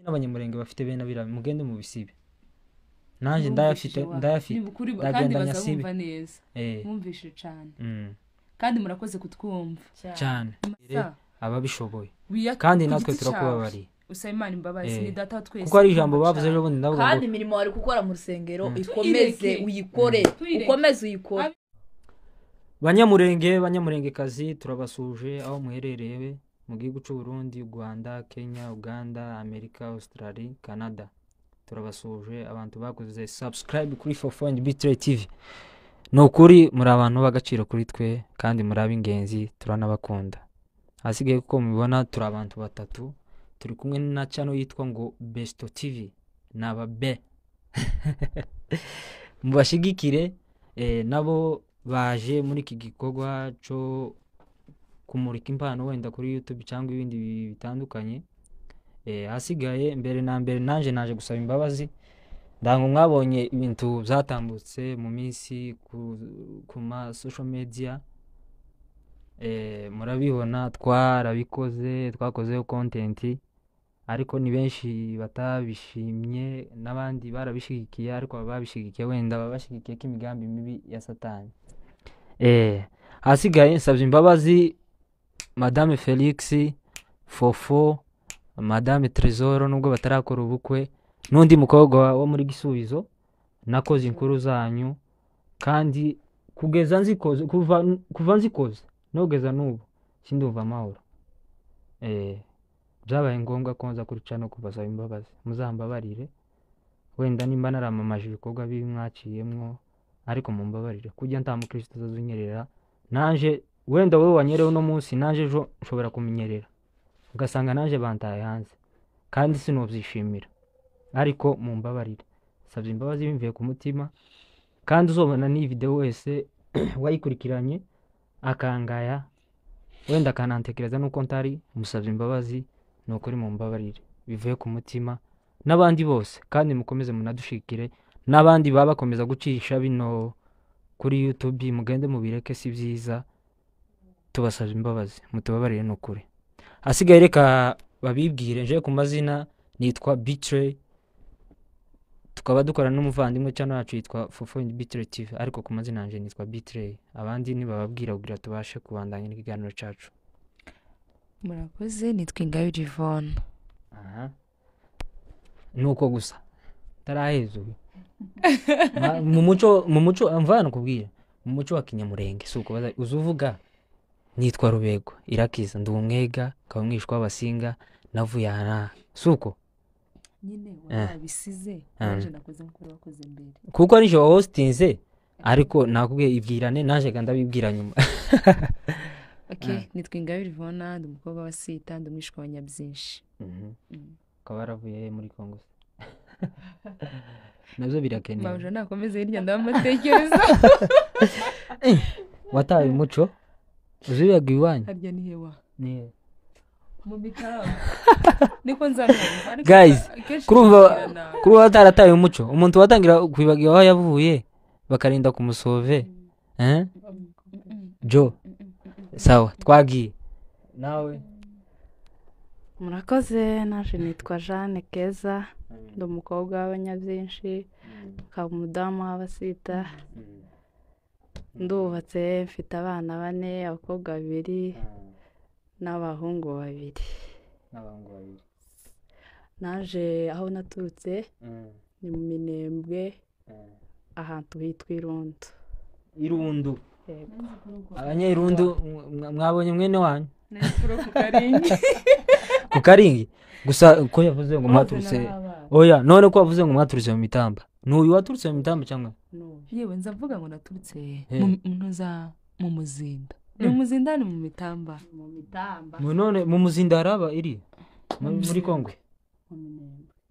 n'abanyamurenge bafite bene abira mugende mu bisibe nanje ndayafite kandi ndagenda bazabumva nyasibe neza mwumvishe cyane kandi murakoze kutwumva cyane ababishoboye Wiyake kandi ku natwe giti turakubabariye cyawe. Usaba Imana imbabazi ni data wa twese kuko ari ijambo bavuze ejo bundi ndavuga kandi ngo imirimo wari gukora mu rusengero ikomeze uyikore Tuyireke. ukomeze uyikore banyamurengekazi turabasuje aho muherereye mu gihugu cy'u Burundi, Rwanda, Kenya, Uganda, Amerika, Australia, Canada. Turabasuje abantu bakoze subscribe kuri Fofondi Bitre TV. Nukuri muri abantu bagaciro kuri twe kandi muri ab'ingenzi turanabakunda. Hasigaye kuko mubibona turi abantu batatu turi kumwe na channel yitwa ngo Besto TV naba be mubashigikire nabo baje muri iki gikorwa cyo kumurika impano wenda kuri YouTube cyangwa ibindi bitandukanye. Hasigaye mbere na mbere nanje naje gusaba imbabazi ndango mwabonye ibintu byatambutse mu minsi ku ma social media murabibona twarabikoze twakozeho content ariko ni benshi batabishimye n'abandi barabishigikiye ariko babishigikiye wenda babashigikiye ko imigambi mibi ya Satani. Hasigaye nsabye imbabazi Madame Felix, Fofo, Madame Trésor nubwo batarakora ubukwe n'undi mukobwa wo muri Gisubizo nakoze inkuru zanyu kandi kugeza nzikoze kuva nzikoze nogeza nubu sindumva amahoro. Byabaye ngombwa ko nza kuri channel kubasaba imbabazi muzambabarire wenda nimba naramamaje ibikorwa bimwaciyemwo ariko mumbabarire kujya nta mukristo azunyerera nanje wenda wowe wanyerewe no munsi nanje ejo nshobora kumenyerera ugasanga nanje bantaye hanze kandi sinovyishimira ariko mumbabarire savye imbabazi bimviye ku mutima kandi uzobona ni video wese wayikurikiranye akangaya wenda kanantekereza nuko ntari musavye imbabazi nukuri mumbabarire bivuye ku mutima n'abandi bose kandi mukomeze munadushikire n'abandi baba bakomeza gucisha bino kuri YouTube mugende mubireke si byiza tubasaba imbabazi mutubabarire nukuri. Hasigaye reka babibwire nje ku mazina nitwa Bitre tukaba dukora n'umuvandimwe cyane wacu yitwa Fofondi Bitre TV ariko ku mazina nje nitwa Bitre abandi nibababwira kugira tubashe kubandanya n'ikiganiro cyacu. murakoze nitwa Ingabire Yvonne. Nuko gusa tarahezo mu muco amvana kubwira mu muco wa Kinyamurenge suko baza uzuvuga nitwa Rubego irakiza ndi umwega kabamwishwa abasinga navuye hana suko nyine wabisize naje nakoze mukuru wakoze mbere kuko ari jo hostinze ariko nakubwiye ibwirane naje ganda bibwira nyuma. nitwa Ingabire Yvonne ndi umukobwa wa Sita ndi umwishwa wa Nyabyinshi. Kabaravuye muri Kongo nabyo birakeneye baje nakomeze hirya ndamatekereza wataye umuco uziyaga iwanyu harya ni hewa ni mu bitaro niko nzamwumva guys kurumva atarataye umuco umuntu watangira kwibagira aho yavuye bakarinda kumusove Jo sawa twagiye nawe. Murakoze naje nitwa Jeanne Keza ndi umukobwa w'Abanyabyinshi ukaba umudamu w'Abasita ndubatse mfite abana 4 abakobwa 2 n'abahungu 2. Naje aho naturutse ni mu Minembwe ahantu hitwa Irundu. Abanyirundu mwabonye mwene wanyu ku Karingi gusa uko yavuze ngo mwaturutse oya none ko wavuze ngo mwaturutse mu Mitamba n'uyu waturutse mu Mitamba cyangwa yewe nzavuga ngo naturutse munoza mu Muzinda ni Muzinda ni mu Mitamba none mu Muzinda haraba iri muri Kongo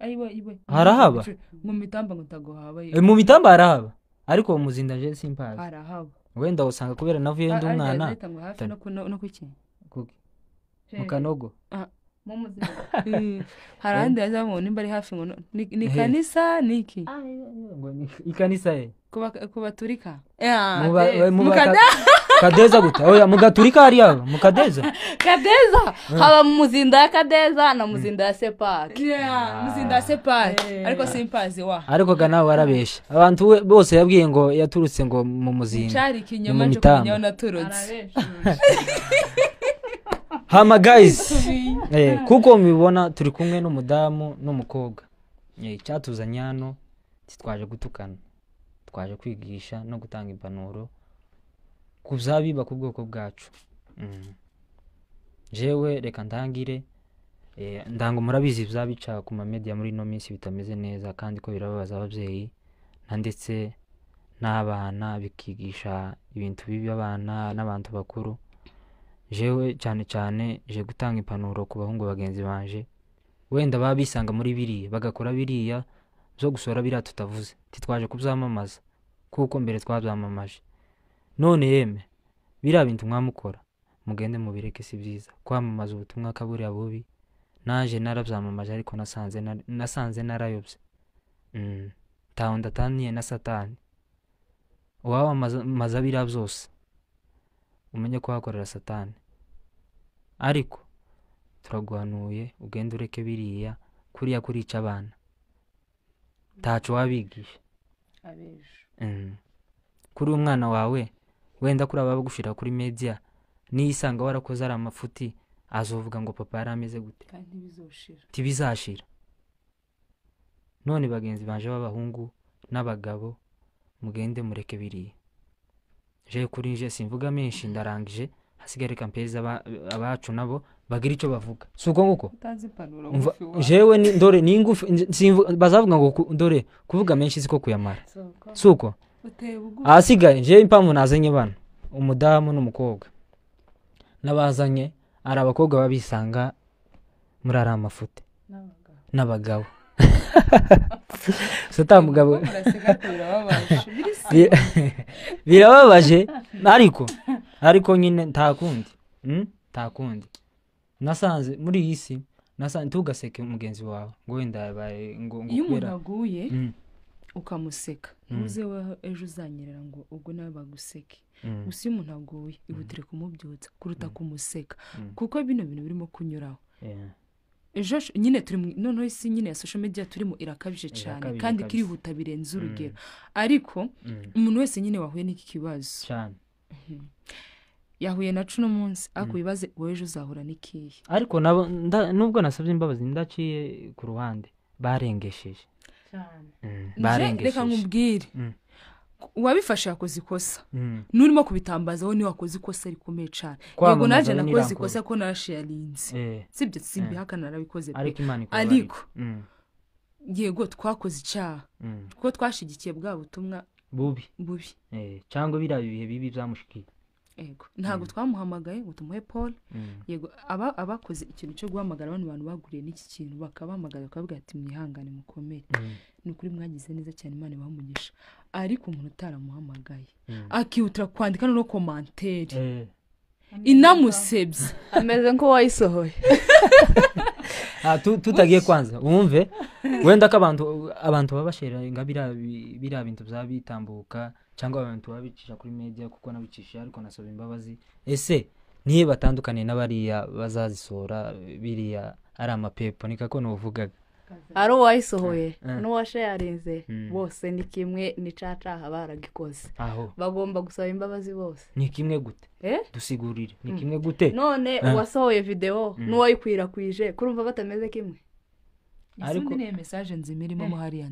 iwe harahaba mu Mitamba ngo tagohaba mu Mitamba harahaba ariko mu Muzinda je simpazi harahaba wenda usanga kubera navuye ndi umwana hafi no kuki mu Kanogo mu muzima hari ahandi haza ngo nimba ari hafi ngo ni kanisa niki ngo ikanisa kubaturika Kadeza gute oya mugaturika hari aba mukadeza Kadeza haba mu muzinda ya Kadeza na muzinda ya Sepaki muzinda ya Sepaki ariko simpazi wa ariko gana warabesha abantu bose yabwiye ngo yaturutse ngo mu muzinda cyari kinyoma cyo kunyaho naturutse hama guys kuko mubibona turi kumwe n'umudamu n'umukobwa cyatuzanye hano titwaje gutukana twaje kwigisha no gutanga impanuro kuzabiba ku bwoko bwacu jewe reka ndangire ndango murabizi byabica ku ma media muri no minsi bitameze neza kandi ko birababaza ababyeyi ndetse n'abana bikigisha ibintu bibi abana n'abantu bakuru jewe cyane je gutanga impanuro ku bahungu bagenzi banje wenda babisanga muri biriya bagakora biriya zo gusora biriya tutavuze titwaje kubyamamaza kuko mbere twabyamamaje none yeme biriya bintu mwamukora mugende mubireke si byiza kwamamaza ubutumwa kaburiya bubi naje narabyamamaje ariko nasanze narayobye taho ndataniye na Satani uwamamaza biriya byose umenye ko wakorera Satani ariko turaguhanuye ugende ureke biriya kuriya kurica abana tacu wabigisha kuri umwana wawe wenda kuri abagushira kuri media nisanga warakoze ari amafuti azovuga ngo papa yarameze gute kandi bizoshira tibizashira none bagenzi banje b'abahungu n'abagabo mugende mureke biriya je kuri nje simvuga menshi ndarangije hasigare kampeza abacu nabo bagira ico bavuga suko nguko utazi panuro jewe ni ndore ni ngufu bazavuga ngo ndore kuvuga menshi siko kuyamara suko asigaye je impamvu nazanye bana umudamu n'umukobwa nabazanye ari abakobwa babisanga muri ara amafuti n'abagabo Sota mugabo birababaje ariko nyine ntakundi nasanze muri iyi si nasanze tugaseke umugenzi wawe ngo wenda yabaye ngo iyo umuntu aguye ukamuseka ntuze ejo uzanyerera ngo ubwo nawe baguseke gusa iyo umuntu aguye ihutire kumubyutsa kuruta kumuseka kuko bino bintu birimo kunyuraho ejo nyine turi noneho isi nyine ya social media turimo irakabije cyane kandi kirihuta birenze urugero ariko umuntu wese nyine wahuye n'iki kibazo cyane yahuye na cuno munsi akubibaze wowe ejo uzahura n'ikihe ariko nubwo nasabye imbabazi ndaciye ku ruhande barengesheje cyane reka nkubwire wabifasha yakoze ikosa nurimo kubitambazaho ni wakoze ikosa rikomeye cyane yego naje nakoze ikosa ko narasharinze sibyo simbihaka narabikoze ariko yego twakoze icyaha kuko twashigikiye bwa butumwa bubi cyangwa birabiye bibi byamushikiye yego ntago twamuhamagaye ngo tumuhe Paul yego abakoze ikintu cyo guhamagara abantu baguriye n'iki kintu bakabahamagara bakavuga ati mwihangane mukomere ni kuri mwagize neza cyane Imana ibamugisha ariko umuntu utaramuhamagaye akihutira kwandika no commentaire inamusebye ameze nko wayisohoye tutagiye kwanza umve wenda ko abantu babashera ngabira bintu byabitambuka cyangwa abantu babicisha kuri media kuko nabicisha ariko nasaba imbabazi ese niye batandukane n'abariya bazazisora biriya ari amapepo nikako novugaga ari wayisohoye n'uwashe yarinze bose ni kimwe ni cacaha baragikoze bagomba gusaba imbabazi bose ni kimwe gute dusigurire ni kimwe gute none uwasohoye video n'uwayikwirakwije kurumva batameze kimwe ariko ni message nzimirimo muhari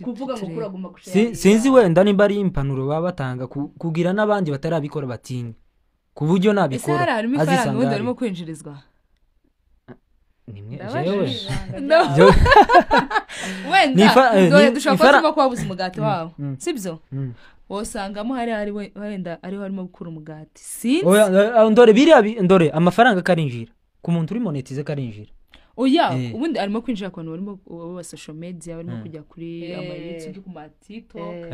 kuvuga ngo kuraguma gushera sinzi wenda nimba ari impanuro baba batanga kugira n'abandi batarabikora batinya ku buryo nabikora azisanga wenda arimo kwinjirizwa nimwe jewe wenda dushaka ko kwabuza umugati wawe sibyo wosangamo hari wenda ariho harimo gukura umugati sinzi ndore biriya ndore amafaranga karinjira ku muntu uri monetize karinjira oya ubundi arimo kwinjira ku bantu barimo ba social media barimo kujya kuri amayitsi ku ma TikTok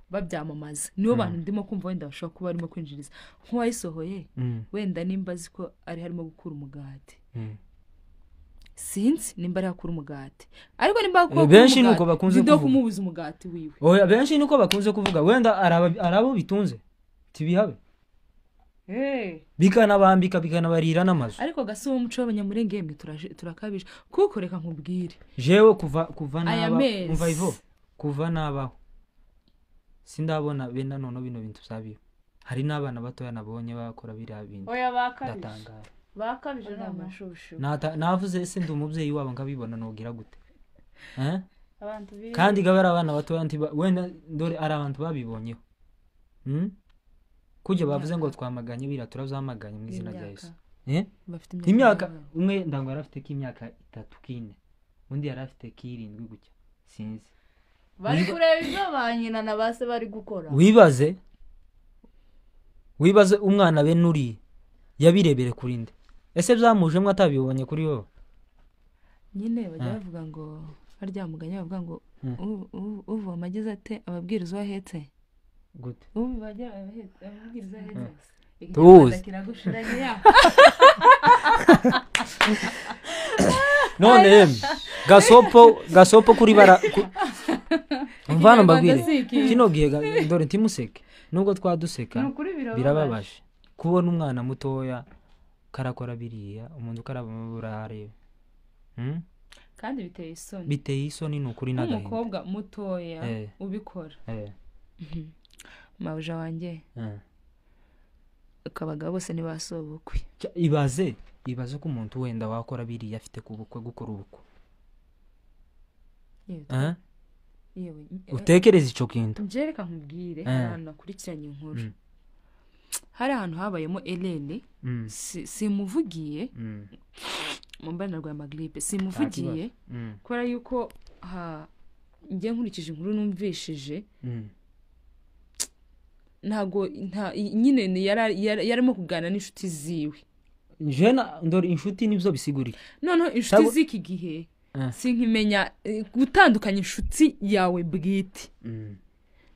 babyamamaza niyo bantu ndimo kumva wenda bashobora kuba barimo kwinjiriza nk'uwayisohoye wenda nimba ziko ari harimo gukura umugati sinzi nimba ari yakura umugati ariko nimba yakura benshi nuko bakunze kuvuga kumubuza umugati wiwe oya benshi nuko bakunze kuvuga wenda arabo bitunze tibihabe bikanabambika bikanabarira n'amazu ariko gasi wo muco w'abanyamurenge yemwe turakabije kuko reka nkubwire jewe kuva naba umva ivo kuva nabaho sindabona benda none bino bintu byabiyo hari n'abana batoya nabonye bakora biriya bintu oya bakabije n'amashusho navuze se ndi umubyeyi wabo ngabibona nogira gute kandi gabara abana batoya wenda ndore ari abantu babibonyeho kujya bavuze ngo twamaganye bira turazamaganye mu izina rya Yesu imyaka umwe ndango yarafite k'imyaka 3 kine undi yarafite k7 gutya sinzi bari kureba ibyo banyina na base bari gukora wibaze umwana be nuri yabirebere kuri nde ese byamujemwe atabibonye kuri wowe nyine bajya bavuga ngo baryamuganye bavuga ngo uvoma ageze ate ababwiriza wahetse gute ubu bajya ababwiriza hetse tuzi none gasopo kuri bara mvana mbabwire kino gihe dore ntimuseke nubwo twaduseka birababaje kubona umwana mutoya karakora biriya umuntu karabamurare kandi biteye isoni n'ukuri n'agahinda umukobwa mutoya ubikora mabuja wanjye akabaga bose nibasobukwe ibaze ko umuntu wenda wakora biriya afite kubukwe gukora ubukwe utekereza ico kintu njereka nkubwire ahantu nakurikiranye inkuru hari ahantu habayemo Elene simuvugiye mu mbana rwa Magripe simuvugiye kubera yuko njye nkurikije inkuru numvishije ntago nyine yarimo kugana n'inshuti ziwe jena ndori inshuti nibyo bisiguriye none inshuti ziki gihe sinkimenya gutandukanya inshuti yawe bwite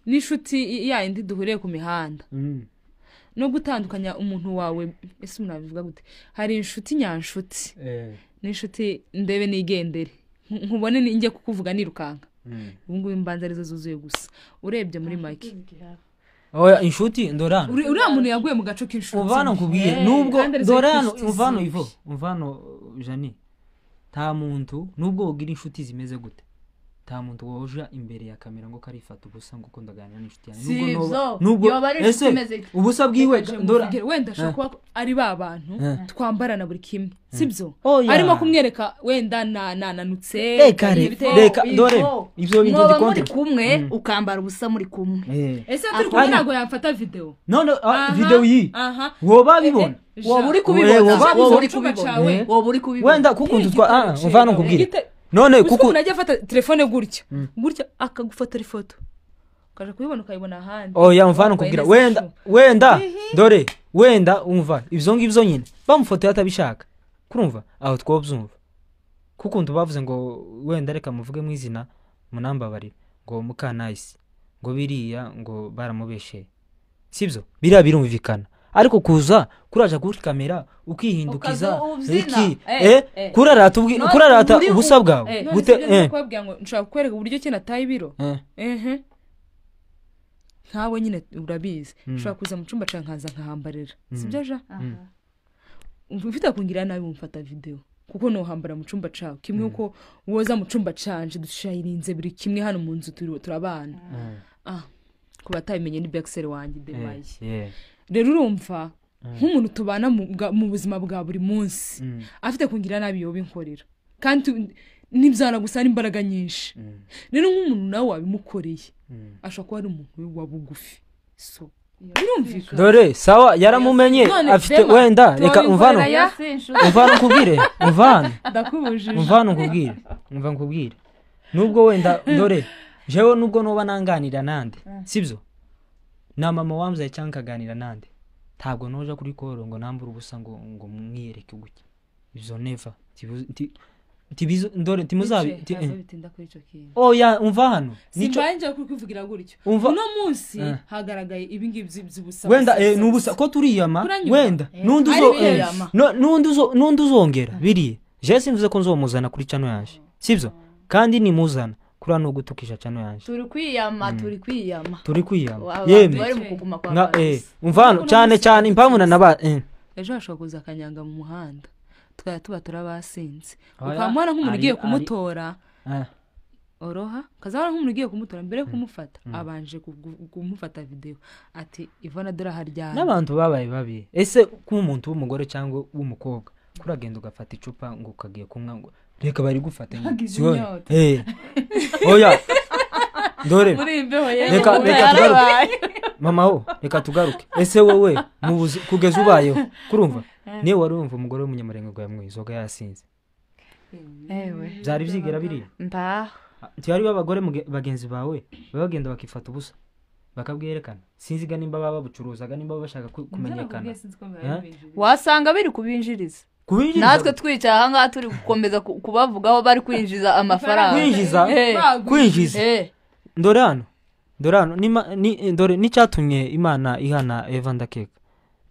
n'inshuti yindi duhuriye ku mihanda no gutandukanya umuntu wawe ese munabivuga gute hari inshuti nyanshuti n'inshuti ndebe nigendere nkubone ninjye kukuvuga nirukanka ubungu imbanza arizo zuzuye gusa urebye muri Mike oya inshuti ndorano uriya muntu yaguye mu gaco k'inshuti uvana nkubwiye nubwo ndorano uvano Jani ta muntu nubwo ugira inshuti zimeze gute ta muntu woja imbere ya kamera ngo karifata ubusa ngo kundaganira n'inshuti yanyu nubwo ese ubusa bwiwe ndora wenda shaka ari babantu twambarana buri kimwe sibyo arimo kumwereka wenda nananutse reka ndore ivyo bintu gikonte kumwe ukambara ubusa muri kumwe ese turi kubona ngo yamfata video none video yi woba bibona woba uri kubibona wenda kukuntu twa uvana nkubwire none kuko najya afata telefone gutya akagufata ifoto ukaje kubibona ukayibona ahandi oya mvana nkubwira wenda dore wenda umva ivyo ngivyo nyine bamufoto yatabishaka kurumva aho twobyumva kuko bavuze ngo wenda reka muvuge mu izina munambabarira ngo mukanayisi ngo biriya ngo baramubeshe sibyo biriya birumvikana ariko kuza kuraja kuri kamera ukihindukiza iki kurarata ubusa bwawe gute kwabwira ngo nshaka kwereka uburyo cyane atayibiro nkawe nyine urabizi nshaka kuza mu cyumba cankaza nkahambarira sibyo ja mfite kungira nabi mumfata video kuko no hambara mu cyumba cawe kimwe uko woza mu cyumba canje dushayirinze buri kimwe hano mu nzu turabana kuba tayimenye ni Bexel wanjye demaye rero urumva nk'umuntu tubana mu buzima bwa buri munsi afite kungira nabi yobe inkorera kandi nibyana gusa n'imbaraga nyinshi rero nk'umuntu nawe wabimukoreye ashaka ko ari umuntu wa bugufi so birumvika dore sawa yaramumenye afite wenda reka umvano kubwire umvano kubwire nubwo wenda dore jewe nubwo noba nanganira nande sibyo na mama wamzaye cyangwa kaganira nande ntabwo noja kuri koro ngo nambura ubusa ngo mwiyereke gutya izo never tibizo ndore timuzabi bitinda kuri ico kintu oya umva hano nico mbanje kukuvugira gutyo uno munsi hagaragaye ibingibi by'ubusa wenda nubusa ko turiyama wenda nundi uzongera biriye je simvuze ko nzomuzana kuri channel yanje sibyo kandi nimuzana kuri ano gutukisha channel yanje turi kwiyama yemwe bari mu kuguma kwa umvano cyane impamvu naba ejo hashobora kuza akanyanga mu muhanda tuba turabasinze ukamubona nk'umuntu ugiye kumutora oroha kazabona nk'umuntu ugiye kumutora mbere yo kumufata abanje kumufata video ati Ivana dora haryana n'abantu babaye babi ese k'umuntu w'umugore cyangwa w'umukobwa kuragenda ugafata icupa ngo ukagiye kunywa ngo reka bari gufata siwe oya dore reka tugaruke mama ho reka tugaruke ese wowe mubuze kugeza ubayeho kurumva niwe wari wumva umugore w'umunyamarenga ngo yamwizoga yasinze byari byigera biri ntiyari babagore bagenzi bawe babagenda bakifata ubusa bakabwerekana sinziga nimba baba bucuruzaga nimba bashaka kumenyekana wasanga biri kubinjiriza natwe twicaye aha ngaha turi gukomeza kubavugaho bari kwinjiza amafaranga kwinjiza ndorano ndore n'icyatumye Imana ihana Eva ndakeka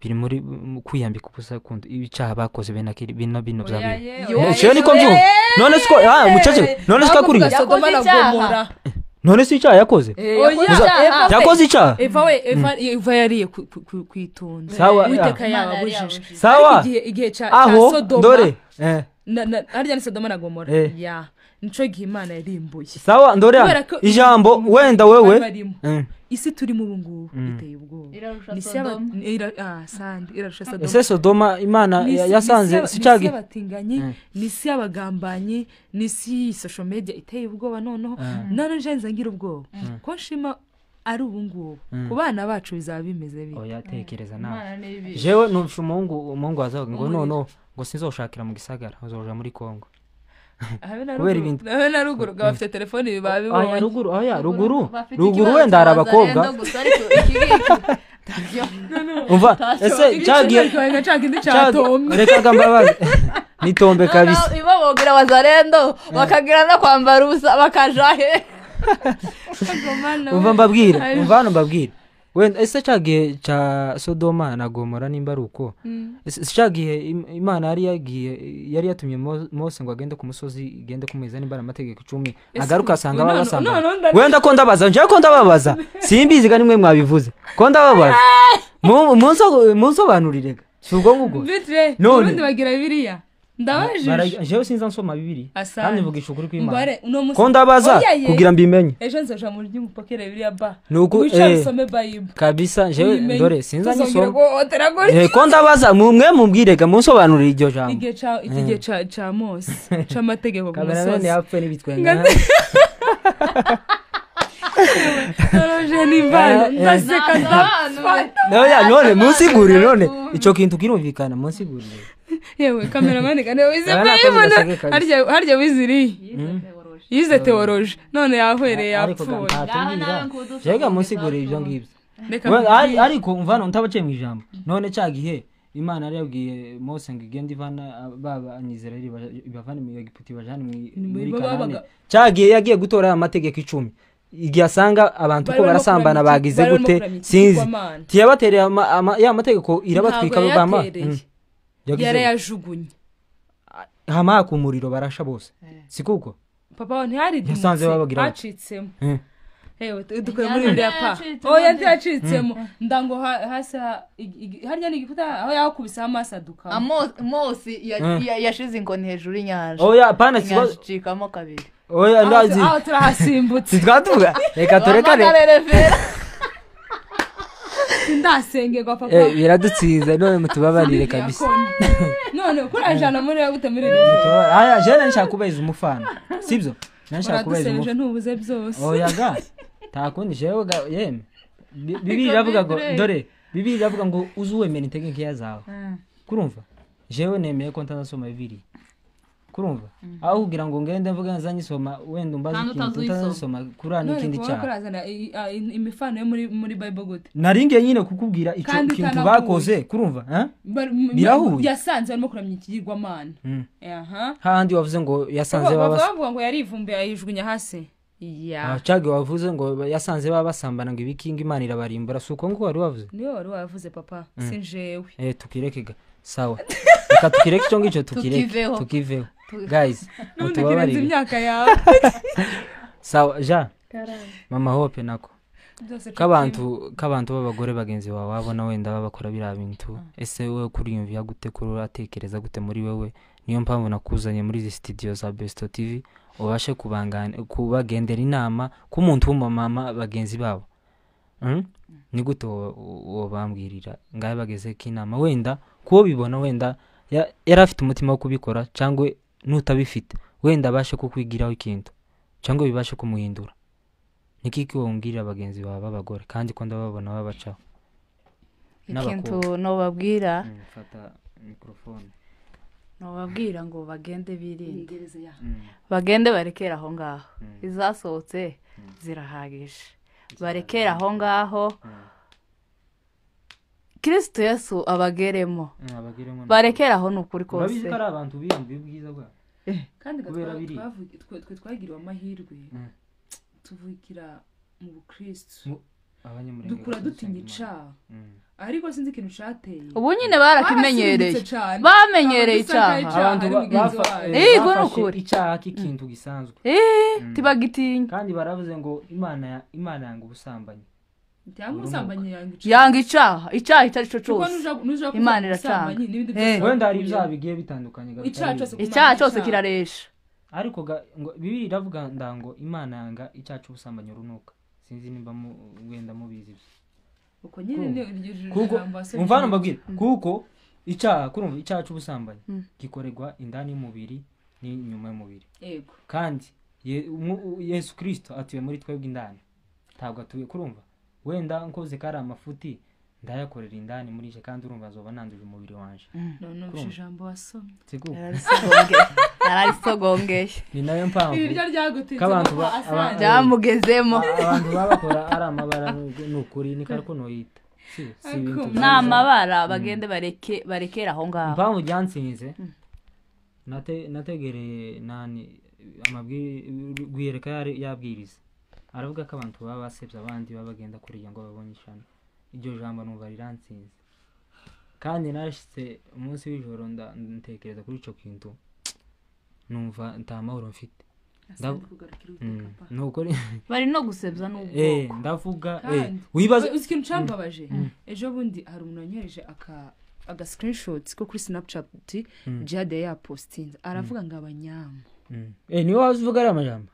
biri muri kwiyambika ubusa kundi ibicaha bakoze bino byabiye cyo niko mbyumva none siko mucece none siko kuri none si icyaha yakoze yakoze icyaha Eva yariye kwitonda sawa witeka yababujije sawa igihe cya Sodoma dore harya ni Sodoma na Gomora ya nico gihe Imana yarimbuye sawa ndore ijambo wenda wewe isi turimo ubungubu iteye ubwoba irarusha Sodoma ese Sodoma Imana yasanze sicagi batinganye nisi y'abagambanye nisi social media iteye ubwoba noneho nje ngira ubwoba ko nshima ari ubungubu ku bana bacu bizaba bimeze bibi oya tekereza nawe jewe nufisha umungu wazaga ngo noneho ngo sinzoshakira mu gisagara uzoja muri Kongo nawe na ruguru bafite telefone bibabibonye ruguru wenda hari abakobwa umva ese cyagiye reka gambabaze nitombe kabisa ibabogira wazarendo bakagira no kwambara ubusa bakajahe umva mbabwira wenda ese cyagiye cha Sodoma na Gomora nimba ruko cyagiye Imana yari yatumye Mose ngo agende ku musozi igende kumeza nimba amategeko 10 agaruka asanga babasanga wenda ko ndabaza nje ko ndababaza simbizi ga nimwe mwabivuze ko ndababaza munso banurire subwo ngugo none bagira Bibiliya ndabajije jewe sinza nsoma Bibiliya kandi mvugisha ukuri kw'Imana ko ndabaza kugira mbimenye ejo nzaja mu ryi mupokere Bibiliya ba nuko usome Bible kabisa jewe ndore sinza nyisoma ko ndabaza mumwe mumbwirega munsobanurira iryo jambo igihe ca Mose c'amategeko ku musozi kabana yapfe nibitwenga Noroje nimbana ndaseka none munsigurire none ico kintu kirumvikana munsigurire yewe cameraman kane wize bayibona harya wiziri yize theology none yahwereye yapfuye jega munsigurire ibyo ngibyo ariko umvana ntabaciye mu ijambo none cyagihe Imana yari yabwiye Mose ngo igende ivana baba Israeli bavana mu Egiputi bajana muri Kanani cyagiye yagiye gutora amategeko 10 igihe asanga abantu ko barasambana bagize gute sinzi tiyabatereye ya mategeko irabatwika bama yare yajugunye hama ku muriro barasha bose sikuko papa ntihari yasanze babagira bacitsemo hewe dukore muri Bibiliya pa oya ntiyacitsemo ndango hasi harya n'igikuta aho yakubise amaso aduka Mose yashize inkoni hejuru y'inyanja oya pana kibazo cikamo kabiri oya ndazi aho turahasimbutse twatuga reka turekane ndasenge kwa papa biradutsiza none mutubabarire kabisa none kurajana muri yagute muri rero aya jene nshaka kubeza umufana sibyo nshaka kubeza umufana ntubuze byose oya ga takundi jewe ga yeme Bibiliya iravuga ngo dore Bibiliya iravuga ngo uzuwemera integeke yazawe kurumva jewe nemeye ko ntazasoma Bibiliya kurumva aho kugira ngo ngende mvuga nzanyisoma wenda umbaze ikintu tutazasoma Qur'an ikindi cyaha kurazana imifano yo muri Bible gute naringe nyine kukubwira ico kintu bakoze kurumva birahuye yasanze arimo kuramya ikigirwamana handi wavuze ngo yasanze bavuga ngo yarivumbuye ayijgunya hasi cyage wavuze ngo yasanze babasambana ngo ibikinga Imana irabarimbura suko ngo wari wavuze niyo wari wavuze papa sinjewe tukirekega sawa reka tukireke cyo ngico tukiveho guys mutubabarire imyaka yawe sawa ja mama hope nako kabantu b'abagore bagenzi bawe wabona wenda babakora biriya bintu ese wowe kuriyumvira gute uratekereza gute muri wewe niyo mpamvu nakuzanye muri izi studio za Besto TV ubashe kubagendera inama ku muntu w'umumama bagenzi babo ni gute wobambwirira ngaye bageze k'inama wenda kuwo bibona wenda yarafite umutima wo kubikora cyangwa nutabifite wenda bashe kukwigiraho ikintu cyangwa bibashe kumuhindura nikiki wongirira bagenzi bawe b'abagore kandi ko ndababona babacaho ikintu no babwira fata microphone no babwira ngo bagende birinde bagende barekera aho ngaho izasohotse zirahagije barekera aho ngaho Kristo Yesu abageremo barekera aho nukuri kose babizi kari abantu biyumva bwiza bwa kandi twagiriwe amahirwe tuvukira mu Bukristo dukura dutinya icaha ariko sinzi ikintu cateye ubu nyine barakimenyereye bamenyereye icaha abantu yego nukuri icaha k'ikintu gisanzwe tibagitinya kandi baravuze ngo imana yanga ubusambanyi yanga icaha itari cyo cyose imana iracanga wenda hari ibyaha bigiye bitandukanye icyaha cyose kiraresha ariko Bibiliya iravuga ngo imana yanga icyaha cy'ubusambanyi urunuka sinzi nimba wenda mubizi uko nyine umvana mbabwira kuko icyaha cy'ubusambanyi gikorerwa indani y'umubiri n'inyuma y'umubiri yego kandi Yesu Kristo atuye muri twebwe indani ntabwo atuye kurumva wenda nkoze kari amafuti ndayakorera indani muri je kandi urumva zoba nanduje umubiri wanje none ujambo wasomye yararisogongeye ni nayo mpamvu ibyo ryagutitse abantu byamugezemo abantu babakora ari amabara n'ukuri ni kariko noyita si ibintu n'amabara bagende barekera aho ngaho mpamvu ryansinze nategereye nani amabwireka yabwiriza aravuga ko abantu baba basebya abandi babagenda kuriya ngo babonye ishano iryo jambo numva riransinze kandi narashitse umunsi w'ijoro ntekereza kuri ico kintu numva ntamahoro mfite nuko bari no gusebya n'ubwoko ndavuga wibaza ikintu cambabaje ejo bundi hari umuntu wanyereje aga screenshots ko kuri Snapchat Jade ya postinze aravuga ngo abanyamu ni wazi uvuga ari amajambo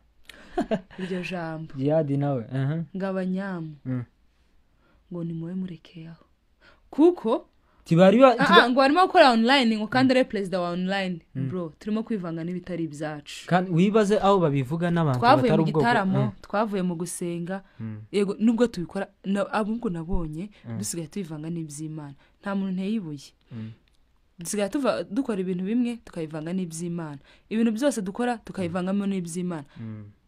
iryo jambo Jihadi nawe ngabanyamu ngo ni muwe murekeyaho kuko tibari ngo arimo gukora online ngo kandi ari president wa online bro turimo kwivanga n'ibitari byacu kandi wibaze aho babivuga n'abantu batari ubwoko twavuye mu gusenga yego nubwo tubikora abungu nabonye dusigaye twivanga n'iby'Imana nta muntu nteyibuye dusigaye dukora ibintu bimwe tukayivanga n'iby'Imana ibintu byose dukora tukayivangamo n'iby'Imana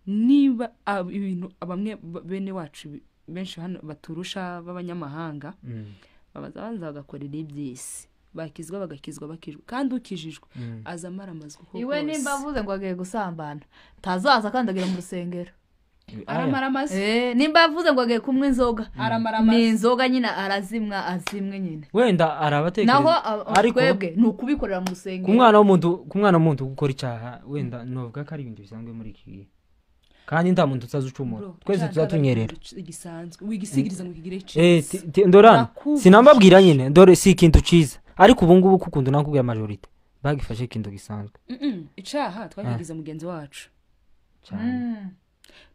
niba ibintu bamwe bene wacu benshi hano baturusha b'abanyamahanga babanza bagakorera iby'isi bakizwa bagakizwa kandi ukijijwe azamara amazwi koko iwe nimba avuze ngo agiye gusambana tazaza kandagira mu rusengero aramara amazi nimba avuze ngo agiye kumwe inzoga ni inzoga nyine azimwe nyine wenda arabatekereza naho twebwe ni ukubikorera mu rusengero ku mwana w'umuntu gukora icyaha wenda novuga ko ari ibintu bisanzwe muri iki gihe kandi nta muntu utazucumura twese tuzatunyerera igisanzwe wigisigiriza ngo kigire ici ndorana sinambabwira nyine ndore si ikintu ciza ariko ubu ngubu kukundu nakubwira majorite bagifashe ikintu gisanzwe icaha twagigize mugenzi wacu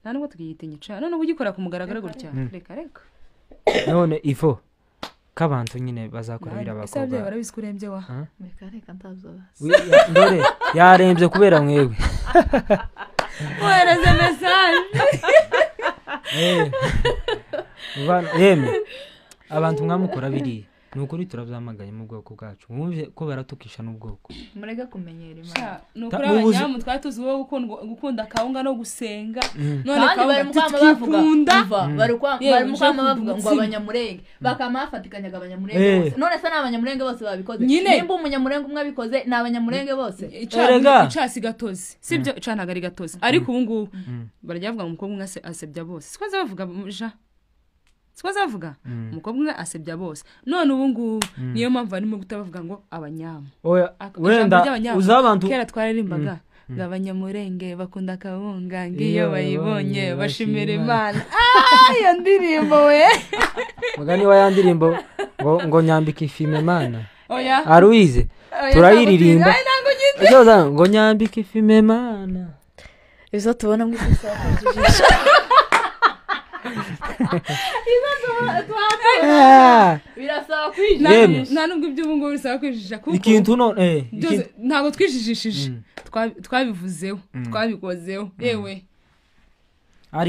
nta nubwo tugiyitinya icaha none ugikora ku mugaragaro gutya reka none ifo kabantu nyine bazakorera abakobwa ese barabizi kurembye wa reka ntazobaza ndore yarembye kubera mwebwe Ohereze message. Abantu mwamukora biri nukuri turabyamagaye mu bwoko bwacu mwumve ko baratukisha n'ubwoko murega kumenyera Imana nukuri abanyamu twatuzi wo gukunda kawunga no gusenga none kawunga tukikunda bari kwama bavuga ngo abanyamurenge bakamafatikanya abanyamurenge bose none se n'abanyamurenge bose babikoze nimba umunyamurenge umwe abikoze n'abanyamurenge bose icasi gatozi sibyo icanaga ari gatozi ariko ubu ngubu baryavuga ngo umukobwa umwe asebya bose siko bavuga ja siko zavuga umukobwa umwe asebya bose none ubu ngubu niyo mpamvu barimo gutabavuga ngo abanyamu wenda uzabantu kera twaririmbaga ngo abanyamurenge bakunda akabunga ngiyo bayibonye bashimira Imana iyo ndirimbo we mugani wa ya ndirimbo ngo nyambika ifime Imana oya aruize turayiririmba ngo nyambika ifime Imana izo tubona mu isasa birasaba kwijijisha nta nubwo iby'ubu ngubu bisaba kwijijisha kuko ikintu ntabwo twijijishije twabivuzeho twabikozeho yewe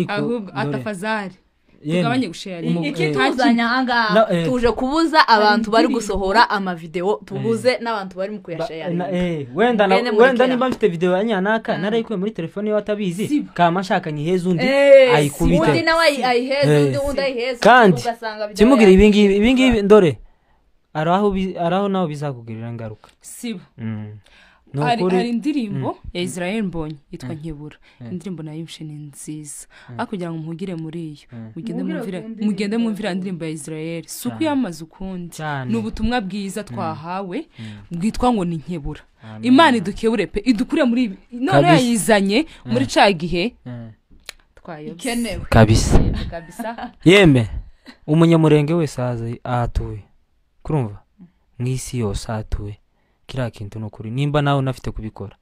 ahubwo atafazari tugabanye gusharinga ikituzanya ahangaha tuje kubuza abantu bari gusohora amavideo tubuze n'abantu bari mu kuyasharinga wenda nimba mfite video ya nyanaka narayikuye muri telefone yawe atabizi kama nshaka nyiheza undi ayikubite undi nawe ayiheza undi ayiheza kandi kimugira ibingibi ndore araho naho bizakugirira ingaruka sibo hari indirimbo ya Israel Mbonyi yitwa Nkebura indirimbo nayo ni nziza akugira ngo muhugire muri iyo mugende mumvira indirimbo ya Israel suku yamaze ukundi n'ubutumwa bwiza twahawe bwitwa ngo ni Nkebura Imana idukebure pe idukure muri none yayizanye muri ca gihe twayobye kabisa yeme umunyamurenge wese ahatuye kurumva mwisi yose ahatuye kira kintu nokuri nimba nawe unafite kubikora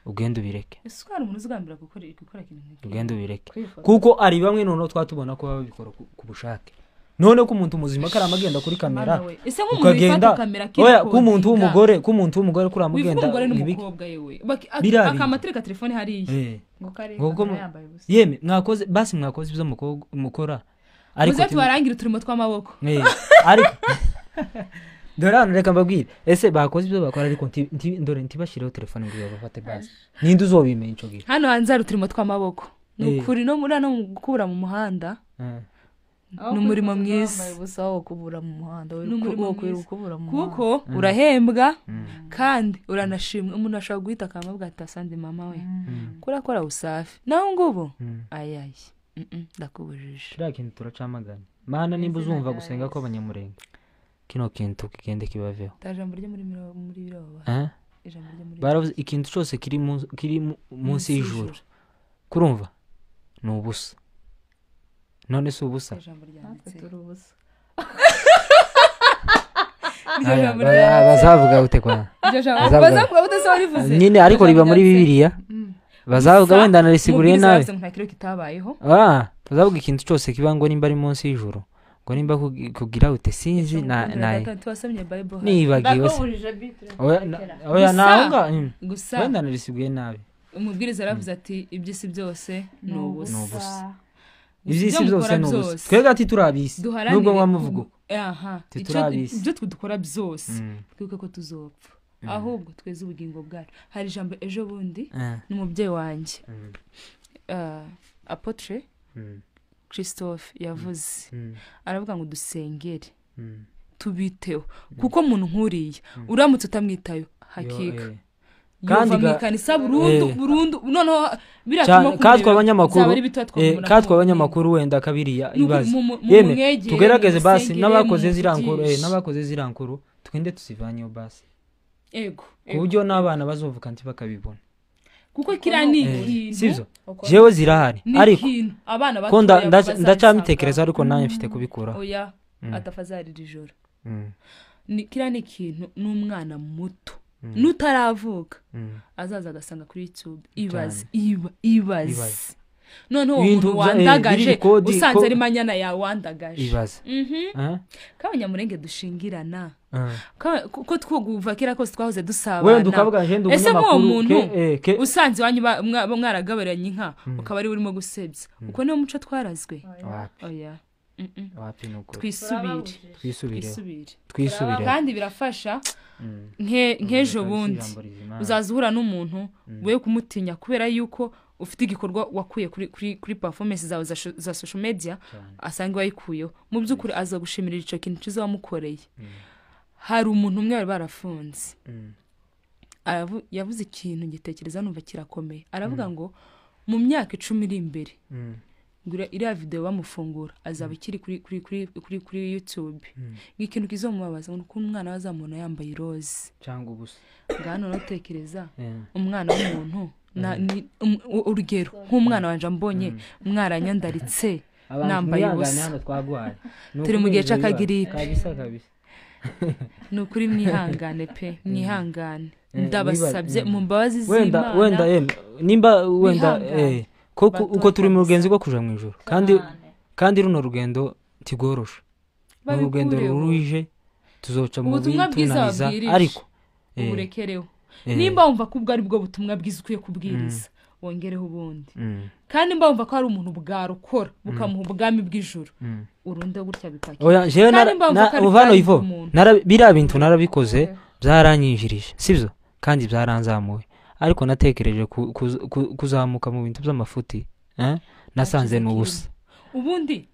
ugende ubireke iswara umuntu uzagambira gukora ikintu ugende ubireke kuko ari bamwe none twatubona ko babikora ku bushake none ko umuntu muzima karama agenda kuri kamera ukagenda oya ku muntu w'umugore kuri amugenda akamatereka telefone hariye ngo yeme mwakoze basi mwakoze ibyo mukora ariko tubarangira turimo tw'amaboko ariko Dorano reka mbabwire ese bakoze ibyo bakora ariko ndore ntibashireho telefone ngo bafate base ninde uzobimenya ico gihe hano hanze ari turimo tw'amaboko nukuri no muri no gukura mu muhanda n'umurimo mwiza busaho kubura mu muhanda kuko urahembwa kandi uranashimwa umuntu ashaka guhita akamabwa atasande mama we kurakora usafi naho ngubo ayayi ndakubujije kira kintu turacamagana mana nimba uzumva gusenga ko abanyamurenge kino kintu kigende kibaveho tajambo ryo muri biroba ijambo ryo muri baravuze ikintu cyose kiri munsi y'ijuru kurumva n'ubusa none se ubusa ijambo ryanditse turubusa bazavuga ute kwa bazavuga ute so rivuze nyine ariko riba muri Bibiliya bazavuga wenda narisiguriye nawe nta kiro kitabayeho bazavuga ikintu cyose kiba ngo nimba ari munsi y'ijuru ngo nimba kugira ute sinzi twasomye Bible nibagiwe oya naunga gusa wenda narisiguye nabi umubwiriza aravuze ati ibyisi byose n'ubusa ibyisi byose n'ubusa twega ati turabisi nubwo wamuvugo ibyo tudukora byose twibuke ko tuzopfa ahubwo tweze ubugingo bwacu hari ijambo ejo bundi n'umubyeyi wanjye Apotre Christophe yavuze aravuga ngo dusengere tubiteho kuko umuntu nkuriye uramutse utamwitayo hakika kandi kanisa burundu noneho biratuma katwa abanyamakuru wenda kabiriya ibaze yeme tugerageze basi n'abakoze zirankuru twende tusivanyeho basi ego kuburyo n'abana bazovuka nti bakabibona kuko kira ni ikintu sivyo jewe zirahari ariko abana bato ndacamitekereza ariko nanye mfite kubikora oya atafazari rijoro ni kira ni ikintu n'umwana muto nutaravuka azaza agasanga kuri YouTube ibaze none uwo muntu wandagaje usanze ari manyana ya wandagaje ibaze kabanyamurenge dushingirana ko twuguva kira kose twahoze dusabana wenda ukavuga je ndi umunyamakuru usanze wanyu mwaragabaranye inka ukaba ari urimo gusebya uko niyo muco twarazwe oya twisubire kandi birafasha nk'ejo bundi uzazuhura n'umuntu we kumutinya kubera yuko ufite igikorwa wakuye kuri performance zawe za social media asanga wayikuyeho mu by'ukuri aza gushimirira ico kintu cyiza wamukoreye hari umuntu umwe bari barafunze yavuze ikintu ngitekereza numva kirakomeye aravuga ngo mu myaka 10 iri imbere iriya video bamufungura azaba ikiri kuri YouTube nk'ikintu kizomubabaza ngo ukuntu umwana wazamubona yambaye iroze cyangwa ubusa ngano notekereza umwana w'umuntu urugero nk'umwana wanje mbonye mwaranyandaritse nambaye ubusa turi mu gihe c'akagiripe kabisa nukuri mwihangane pe mwihangane ndabasabye mu mbabazi z'Imana wenda nimba wenda uko turi mu rugendo rwo kuja mu ijuru kandi runo rugendo tigorosha mu rugendo ruruje tuzoca mu bitunaniza ariko uburekereho nimba wumva ko ubwo ari bwo butumwa bwiza ukwiye kubwiriza wongereho ubundi kandi mba wumva ko hari umuntu bwarukora bukamuha ubwami bw'ijuru urunde gutya bipaki oya jewe uvano ivo biriya bintu narabikoze byaranyinjirije sibyo kandi byaranzamuye ariko natekereje kuzamuka mu bintu by'amafuti nasanze n'ubusa ubundi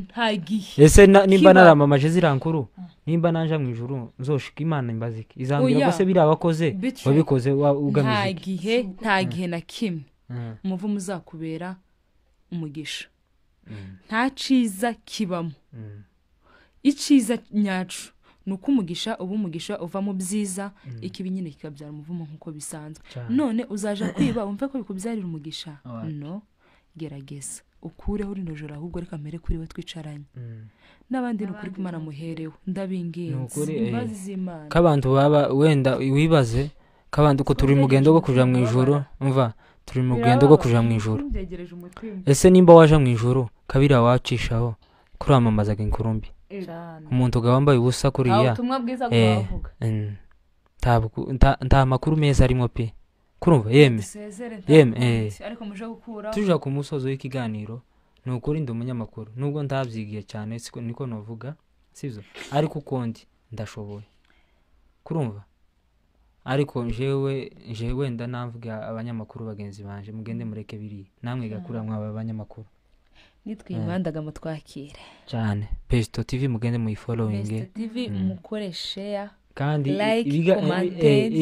nta gihe ese nimba naramamaje zirankuru nimba nanja mu ijuru nzoshika Imana imbazike izambira ko se biriya bakoze wabikoze ugamije nta gihe na kimwe umuvu muzakubera umugisha nta ciza kibamo iciza nyacu nuko umugisha uva mu byiza ikibi nyine kikabyara umuvumo nkuko bisanzwe none uzaja kwiba umve ko bikubyarira umugisha no gerageza ukureho rino joro ahubwo reka mbere kuri we twicaranye n'abandi nukuri ko Imana muherewe ndabingenze bazi z'Imana kabantu baba wenda wibaze kabantu ko turi mu rugendo rwo kuja mu ijuru umva turi mu rugendo rwo kuja mu ijuru ese nimba waje mu ijuru kabira wacishaho kuramamazaga inkurumbi umuntu gawambaye ubusa kuriya ubutumwa bwiza bwavuga nta makuru meza arimo pe kurumva yeme ariko muje gukura tuja ku musozo w'ikiganiro nukuri ndi umunyamakuru nubwo ndabyigiye cyane siko niko novuga sivyo ariko ukondi ndashoboye kurumva ariko jewe ndanamvuga abanyamakuru bagenzi banje mugende mureke biri namwe gakura mwaba abanyamakuru nitwimandaga mutwakire cyane Besto TV mugende mu following Besto TV mukore share kandi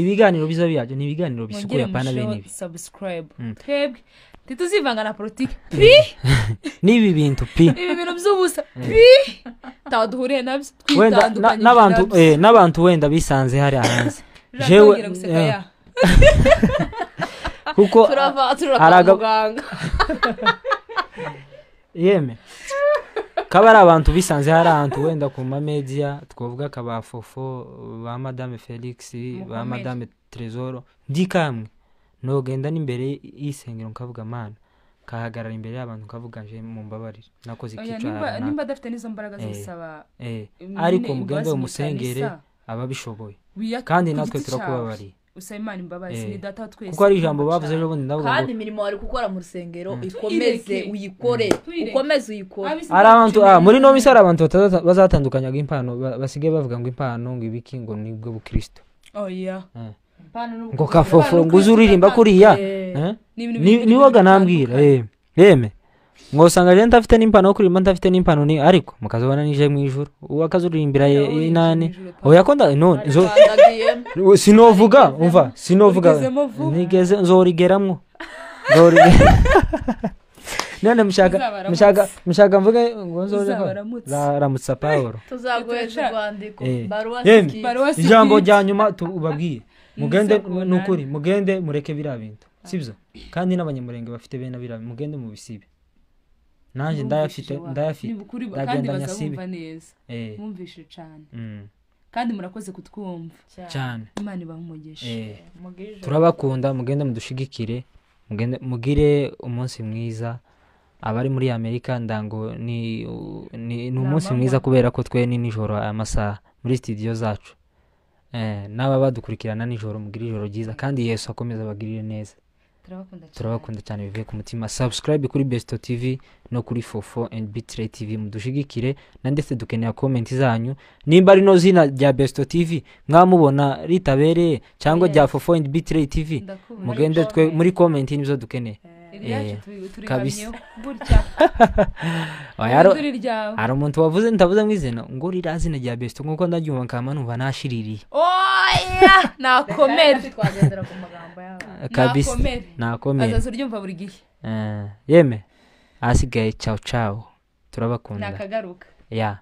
ibiganiro biza byaje ni ibiganiro bisukuye apana bene ibi subscribe twebwe tituzivanga na politiki nibi bintu ibi bintu by'ubusa taduhuriye nabyo twitandukanye n'abantu wenda bisanze hari hanze jewe kuko turava muganga yeme kaba ari abantu bisanze hari ahantu wenda ku media twovuga kaba Fofo ba Madame Felix ba Madame Trésor ndikamwe nogenda n'imbere y'isengero nkavuga Mana kahagarara imbere y'abantu kavuga je mu mbabarira nakoze ikicara nimba dafite nizo mbaraga zisaba ariko mugende umusengere ababishoboye kandi natwe turakubabari Usayimana imbabazi ni data twese kuko ari ijambo bavuze ejo bundi ndavuga kandi imirimo wari gukora mu rusengero ikomeze uyikore ukomeze uyikore ari abantu muri no misara abantu bazatandukanyaga impano basigaye bavuga ngo impano ngo ibiki ngo nibwo bukristo oya ngo kafofo ngo uzuririmba kuriya ni waga nambwira yeme ngosanga je ntafite n'impano yo kuririmba ntafite n'impano ni ariko mukazobana nije mu ijuru uwakazuririmbira inane oya konda none sinovuga umva sinovuga nigeze nzorigeramwo none mushaka mvuge ngo nzoje ramutsa Paulo tuzaguhesha rwandiko baruwa ijambo rya nyuma tubabwiye mugende nukuri mugende mureke bira bintu sibyo kandi n'abanyamurenge bafite bene bira mugende mu bisibe nanje ndayafite ndagenda nyasibe mwumvishe cyane kandi murakoze kutwumva cyane Imana ibahumugisha turabakunda mugende mudushigikire mugire umunsi mwiza abari muri Amerika ndango ni umunsi mwiza kubera ko twe ni nijoro amasaha muri studio zacu naba badukurikirana nijoro mugire ijoro ryiza kandi Yesu akomeza bagirire neza turabakunda cyane bivuye ku mutima subscribe kuri Besto TV no kuri Fofo and Bitre TV mudushigikire na ndetse dukeneye comment zanyu nimba ari no zina rya Besto TV mwamubona ritabereye cyangwa rya Fofo and Bitre TV mugende twe muri comment nizo dukeneye kabisa ari umuntu wavuze ntavuze mwizena ngo rirazina rya Besto nkuko ndabyumva kama numva nashiririye oya nakomere twagendera ku magambo yawe kabisa nakomere azazo ryumva buri gihe yeme ahasigaye ciao ciao turabakunda nakagaruka ya